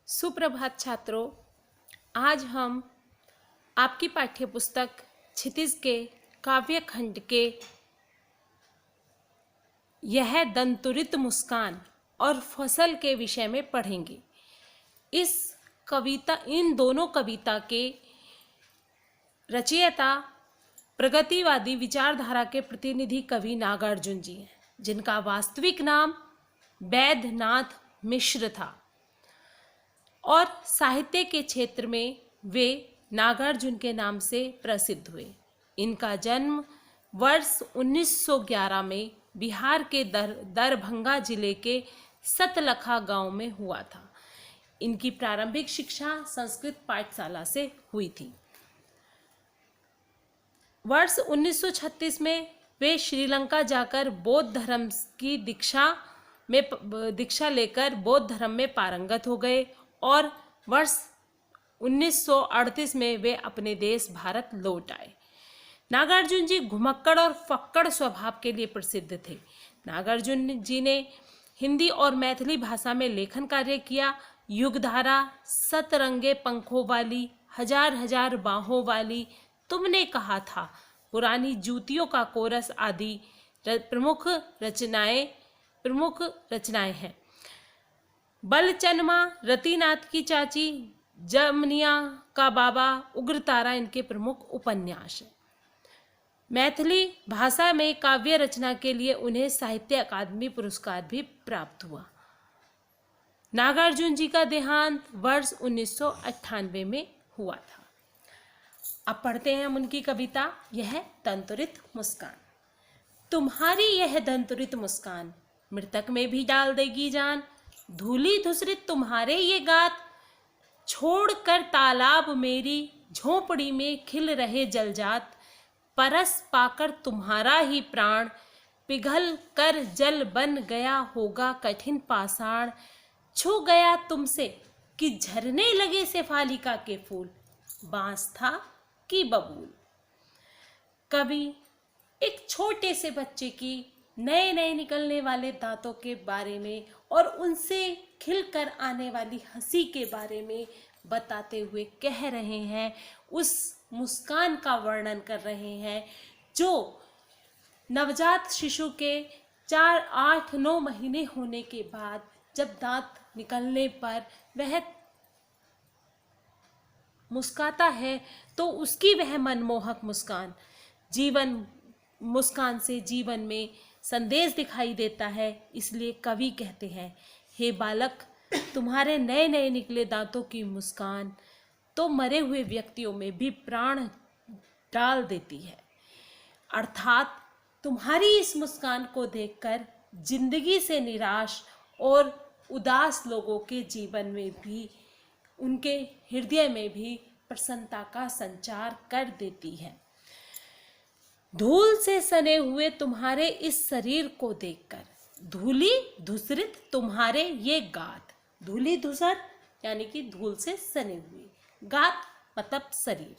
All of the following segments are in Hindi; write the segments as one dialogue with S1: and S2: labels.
S1: सुप्रभात छात्रों। आज हम आपकी पाठ्यपुस्तक क्षितिज के काव्य खंड के यह दंतुरित मुस्कान और फसल के विषय में पढ़ेंगे। इन दोनों कविता के रचयिता प्रगतिवादी विचारधारा के प्रतिनिधि कवि नागार्जुन जी हैं, जिनका वास्तविक नाम वैद्यनाथ मिश्र था और साहित्य के क्षेत्र में वे नागार्जुन के नाम से प्रसिद्ध हुए। इनका जन्म वर्ष 1911 में बिहार के दरभंगा जिले के सतलखा गांव में हुआ था। इनकी प्रारंभिक शिक्षा संस्कृत पाठशाला से हुई थी। वर्ष 1936 में वे श्रीलंका जाकर बौद्ध धर्म की दीक्षा लेकर बौद्ध धर्म में पारंगत हो गए और वर्ष 1938 में वे अपने देश भारत लौट आए। नागार्जुन जी घुमक्कड़ और फक्कड़ स्वभाव के लिए प्रसिद्ध थे। नागार्जुन जी ने हिंदी और मैथिली भाषा में लेखन कार्य किया। युगधारा, सतरंगे पंखों वाली, हजार हजार बाहों वाली, तुमने कहा था, पुरानी जूतियों का कोरस आदि प्रमुख रचनाएं हैं। बलचनमा, रतिनाथ की चाची, जमनिया का बाबा, उग्रतारा इनके प्रमुख उपन्यास हैं। मैथिली भाषा में काव्य रचना के लिए उन्हें साहित्य अकादमी पुरस्कार भी प्राप्त हुआ। नागार्जुन जी का देहांत वर्ष 1998 में हुआ था। अब पढ़ते हैं हम उनकी कविता यह दंतुरित मुस्कान। तुम्हारी यह दंतुरित मुस्कान मृतक में भी डाल देगी जान। धूली धुसरित तुम्हारे ये गात, छोड़कर तालाब मेरी झोंपड़ी में खिल रहे जलजात। परस पाकर तुम्हारा ही प्राण पिघल कर जल बन गया होगा कठिन पाषाण। छू गया तुमसे कि झरने लगे शेफालिका के फूल, बांस था कि बबूल। कवि एक छोटे से बच्चे की नए नए निकलने वाले दांतों के बारे में और उनसे खिलकर आने वाली हंसी के बारे में बताते हुए कह रहे हैं, उस मुस्कान का वर्णन कर रहे हैं जो नवजात शिशु के 4, 8, 9 महीने होने के बाद जब दांत निकलने पर वह मुस्काता है तो उसकी वह मनमोहक मुस्कान से जीवन में संदेश दिखाई देता है। इसलिए कवि कहते हैं, हे बालक, तुम्हारे नए नए निकले दांतों की मुस्कान तो मरे हुए व्यक्तियों में भी प्राण डाल देती है। अर्थात तुम्हारी इस मुस्कान को देखकर जिंदगी से निराश और उदास लोगों के जीवन में भी, उनके हृदय में भी प्रसन्नता का संचार कर देती है। धूल से सने हुए तुम्हारे इस शरीर को देखकर, धूली धूसरित तुम्हारे ये गात, धूली धूसर यानी कि धूल से सने हुए, गात मतलब शरीर।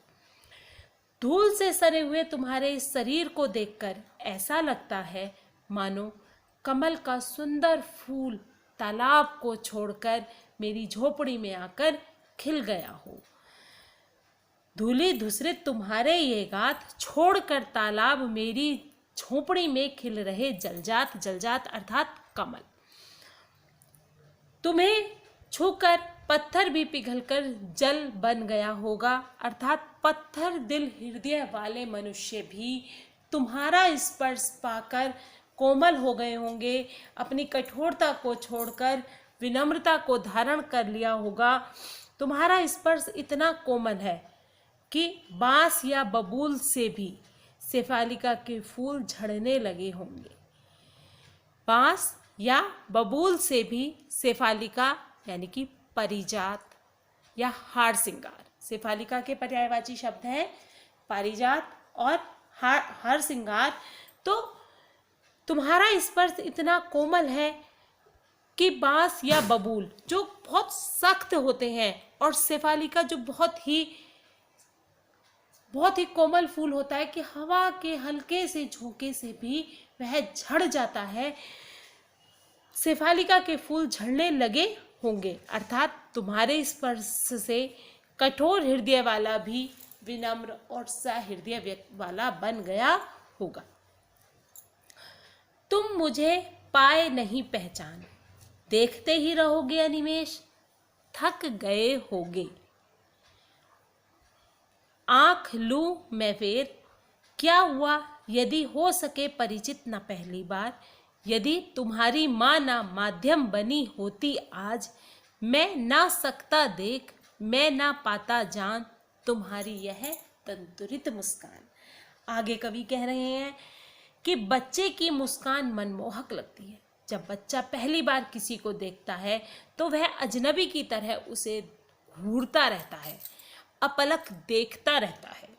S1: धूल से सने हुए तुम्हारे इस शरीर को देखकर ऐसा लगता है मानो कमल का सुंदर फूल तालाब को छोड़कर मेरी झोपड़ी में आकर खिल गया हो। धूली धूसरित तुम्हारे ये गात, छोड़कर तालाब मेरी झोपड़ी में खिल रहे जलजात, जलजात अर्थात कमल। तुम्हें छूकर पत्थर भी पिघलकर जल बन गया होगा, अर्थात पत्थर दिल हृदय वाले मनुष्य भी तुम्हारा स्पर्श पाकर कोमल हो गए होंगे, अपनी कठोरता को छोड़कर विनम्रता को धारण कर लिया होगा। तुम्हारा स्पर्श इतना कोमल है कि बांस या बबूल से भी शेफालिका के फूल झड़ने लगे होंगे। बांस या बबूल से भी शेफालिका यानी कि पारिजात या हार सिंगार, शेफालिका के पर्यायवाची शब्द हैं पारिजात और हार सिंगार। तो तुम्हारा स्पर्श इतना कोमल है कि बांस या बबूल जो बहुत सख्त होते हैं और शेफालिका जो बहुत ही कोमल फूल होता है कि हवा के हल्के से झोंके से भी वह झड़ जाता है। शेफालिका के फूल झड़ने लगे होंगे, अर्थात तुम्हारे स्पर्श से कठोर हृदय वाला भी विनम्र और सहृदय वाला बन गया होगा। तुम मुझे पाए नहीं पहचान, देखते ही रहोगे अनिमेष, थक गए होगे। आंख लूं मैं फेर, क्या हुआ यदि हो सके परिचित न पहली बार। यदि तुम्हारी माँ ना माध्यम बनी होती आज, मैं ना सकता देख, मैं ना पाता जान तुम्हारी यह तंतुरित मुस्कान। आगे कवि कह रहे हैं कि बच्चे की मुस्कान मनमोहक लगती है। जब बच्चा पहली बार किसी को देखता है तो वह अजनबी की तरह उसे घूरता रहता है, अपलक देखता रहता है।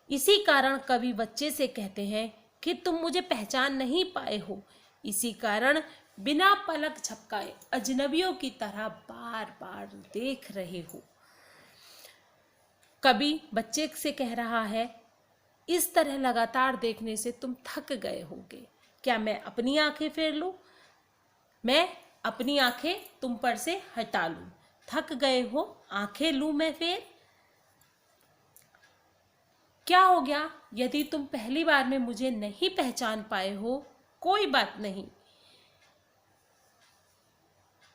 S1: इसी कारण कवि बच्चे से कहते हैं कि तुम मुझे पहचान नहीं पाए हो, इसी कारण बिना पलक झपकाए अजनबियों की तरह बार बार देख रहे हो। कवि बच्चे से कह रहा है, इस तरह लगातार देखने से तुम थक गए होगे, क्या मैं अपनी आंखें फेर लूं, मैं अपनी आंखें तुम पर से हटा लूं। थक गए हो, आंखें लूं मैं फेर। क्या हो गया यदि तुम पहली बार में मुझे नहीं पहचान पाए हो, कोई बात नहीं।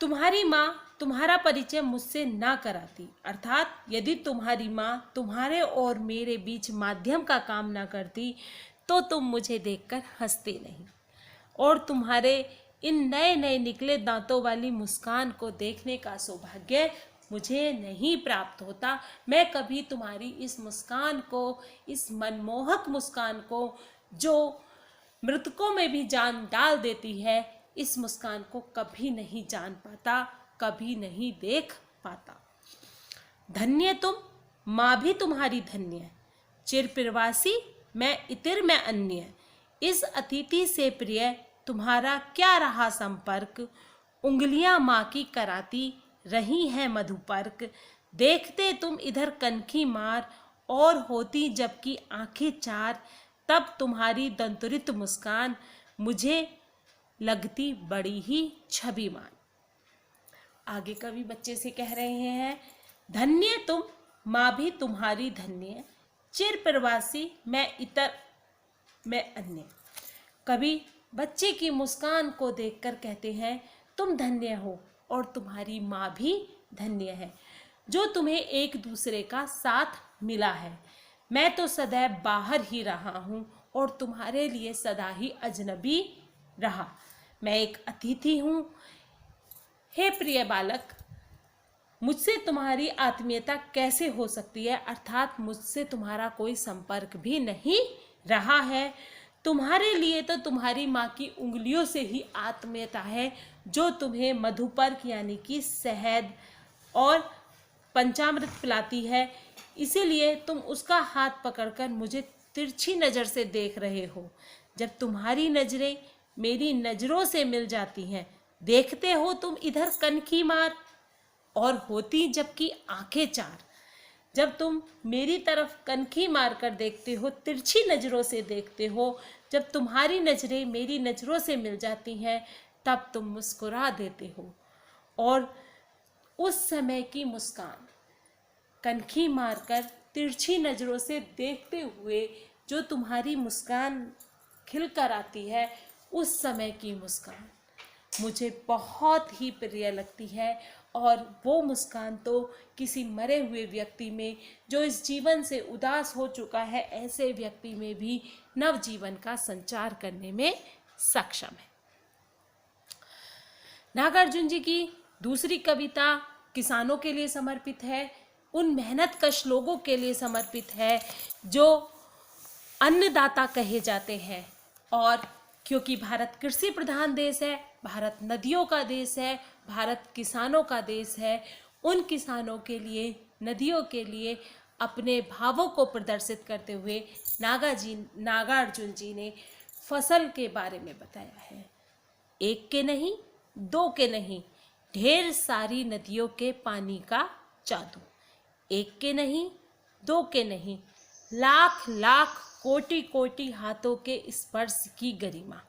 S1: तुम्हारी माँ तुम्हारा परिचय मुझसे ना कराती, अर्थात यदि तुम्हारी माँ तुम्हारे और मेरे बीच माध्यम का काम ना करती तो तुम मुझे देखकर हंसते नहीं, और तुम्हारे इन नए नए निकले दांतों वाली मुस्कान को देखने का सौभाग्य मुझे नहीं प्राप्त होता। मैं कभी तुम्हारी इस मुस्कान को, इस मनमोहक मुस्कान को जो मृतकों में भी जान डाल देती है, इस मुस्कान को कभी नहीं जान पाता, कभी नहीं देख पाता। धन्य तुम, माँ भी तुम्हारी धन्य, चिर प्रवासी मैं इतिर में अन्य। इस अतिथि से प्रिय तुम्हारा क्या रहा संपर्क, उंगलियां माँ की कराती रही हैं मधुपर्क। देखते तुम इधर कनखी मार, और होती जबकि आंखें चार, तब तुम्हारी दंतुरित मुस्कान मुझे लगती बड़ी ही छविमान। आगे कवि बच्चे से कह रहे हैं, धन्य तुम, माँ भी तुम्हारी धन्य, चिर प्रवासी मैं इतर मैं अन्य। कवि बच्चे की मुस्कान को देखकर कहते हैं, तुम धन्य हो और तुम्हारी माँ भी धन्य है जो तुम्हें एक दूसरे का साथ मिला है। मैं तो सदैव बाहर ही रहा हूँ और तुम्हारे लिए सदा ही अजनबी रहा। मैं एक अतिथि हूँ। हे प्रिय बालक, मुझसे तुम्हारी आत्मीयता कैसे हो सकती है, अर्थात मुझसे तुम्हारा कोई संपर्क भी नहीं रहा है। तुम्हारे लिए तो तुम्हारी माँ की उंगलियों से ही आत्मीयता है, जो तुम्हें मधुपर्क यानी कि शहद और पंचामृत पिलाती है। इसीलिए तुम उसका हाथ पकड़कर मुझे तिरछी नज़र से देख रहे हो। जब तुम्हारी नज़रें मेरी नज़रों से मिल जाती हैं, देखते हो तुम इधर कनखी मार, और होती जबकि आंखें चार। जब तुम मेरी तरफ कनखी मारकर देखते हो, तिरछी नज़रों से देखते हो, जब तुम्हारी नज़रें मेरी नज़रों से मिल जाती हैं, तब तुम मुस्कुरा देते हो। और उस समय की मुस्कान, कनखी मारकर तिरछी नज़रों से देखते हुए जो तुम्हारी मुस्कान खिलकर आती है, उस समय की मुस्कान मुझे बहुत ही प्रिय लगती है। और वो मुस्कान तो किसी मरे हुए व्यक्ति में, जो इस जीवन से उदास हो चुका है, ऐसे व्यक्ति में भी नव जीवन का संचार करने में सक्षम है। नागार्जुन जी की दूसरी कविता किसानों के लिए समर्पित है, उन मेहनतकश लोगों के लिए समर्पित है जो अन्नदाता कहे जाते हैं। और क्योंकि भारत कृषि प्रधान देश है, भारत नदियों का देश है, भारत किसानों का देश है, उन किसानों के लिए, नदियों के लिए अपने भावों को प्रदर्शित करते हुए नागार्जुन जी ने फसल के बारे में बताया है। एक के नहीं, दो के नहीं, ढेर सारी नदियों के पानी का जादू। एक के नहीं, दो के नहीं, लाख लाख कोटि कोटि हाथों के स्पर्श की गरिमा।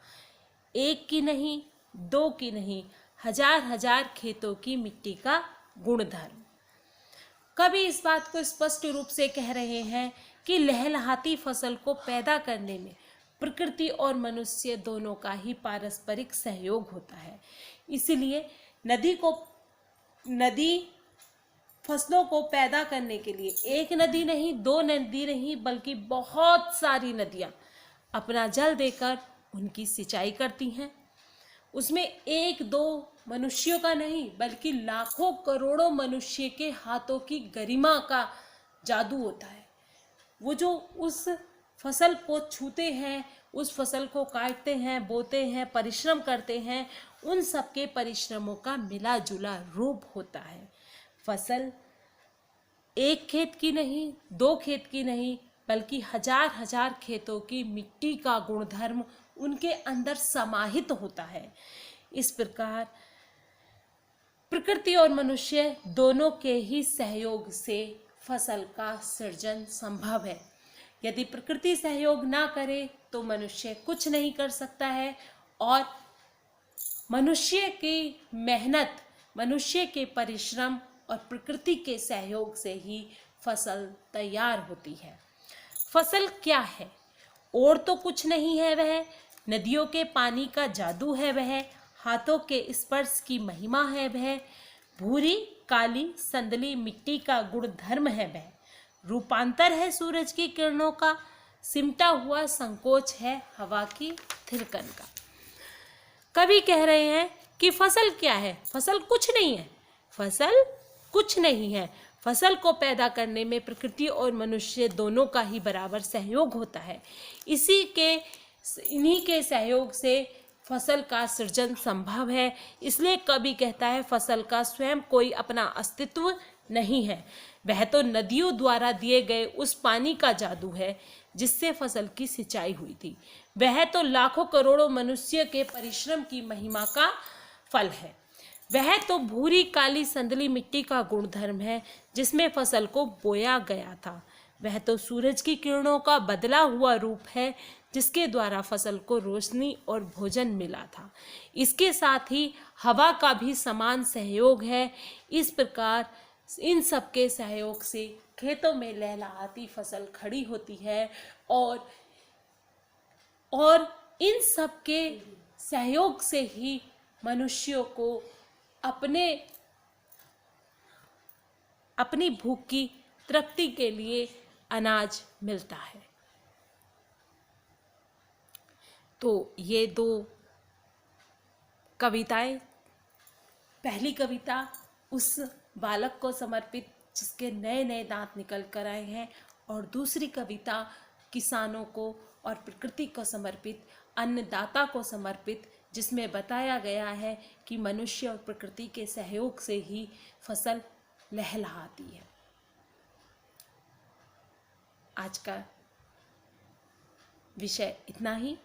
S1: एक की नहीं, दो की नहीं, हजार हजार खेतों की मिट्टी का गुणधर्म। कवि इस बात को स्पष्ट रूप से कह रहे हैं कि लहलहाती फसल को पैदा करने में प्रकृति और मनुष्य दोनों का ही पारस्परिक सहयोग होता है। इसलिए नदी फसलों को पैदा करने के लिए एक नदी नहीं, दो नदी नहीं, बल्कि बहुत सारी नदियां अपना जल देकर उनकी सिंचाई करती हैं। उसमें एक दो मनुष्यों का नहीं, बल्कि लाखों करोड़ों मनुष्य के हाथों की गरिमा का जादू होता है। वो जो उस फसल को छूते हैं, उस फसल को काटते हैं, बोते हैं, परिश्रम करते हैं, उन सबके परिश्रमों का मिला जुला रूप होता है। फसल एक खेत की नहीं, दो खेत की नहीं, बल्कि हजार हजार खेतों की मिट्टी का गुणधर्म उनके अंदर समाहित होता है। इस प्रकार प्रकृति और मनुष्य दोनों के ही सहयोग से फसल का सृजन संभव है। यदि प्रकृति सहयोग ना करे तो मनुष्य कुछ नहीं कर सकता है, और मनुष्य की मेहनत, मनुष्य के परिश्रम और प्रकृति के सहयोग से ही फसल तैयार होती है। फसल क्या है? और तो कुछ नहीं है वह, नदियों के पानी का जादू है वह, हाथों के स्पर्श की महिमा है वह, भूरी काली संदली मिट्टी का गुणधर्म है वह, रूपांतर है सूरज की किरणों का, सिमटा हुआ संकोच है हवा की थिरकन का। कवि कह रहे हैं कि फसल क्या है? फसल कुछ नहीं है, फसल कुछ नहीं है। फसल को पैदा करने में प्रकृति और मनुष्य दोनों का ही बराबर सहयोग होता है। इन्हीं के सहयोग से फसल का सृजन संभव है। इसलिए कवि कहता है फसल का स्वयं कोई अपना अस्तित्व नहीं है, वह तो नदियों द्वारा दिए गए उस पानी का जादू है जिससे फसल की सिंचाई हुई थी। वह तो लाखों करोड़ों मनुष्य के परिश्रम की महिमा का फल है। वह तो भूरी काली संदली मिट्टी का गुणधर्म है जिसमें फसल को बोया गया था। वह तो सूरज की किरणों का बदला हुआ रूप है जिसके द्वारा फसल को रोशनी और भोजन मिला था। इसके साथ ही हवा का भी समान सहयोग है। इस प्रकार इन सब के सहयोग से खेतों में लहलहाती फसल खड़ी होती है, और इन सब के सहयोग से ही मनुष्यों को अपनी भूख की तृप्ति के लिए अनाज मिलता है। तो ये दो कविताएं, पहली कविता उस बालक को समर्पित जिसके नए नए दांत निकल कर आए हैं, और दूसरी कविता किसानों को और प्रकृति को समर्पित, अन्नदाता को समर्पित, जिसमें बताया गया है कि मनुष्य और प्रकृति के सहयोग से ही फसल लहलहाती है। आज का विषय इतना ही।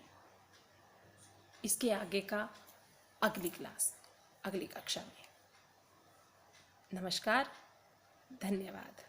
S1: इसके आगे का अगली क्लास, अगली कक्षा में। नमस्कार, धन्यवाद।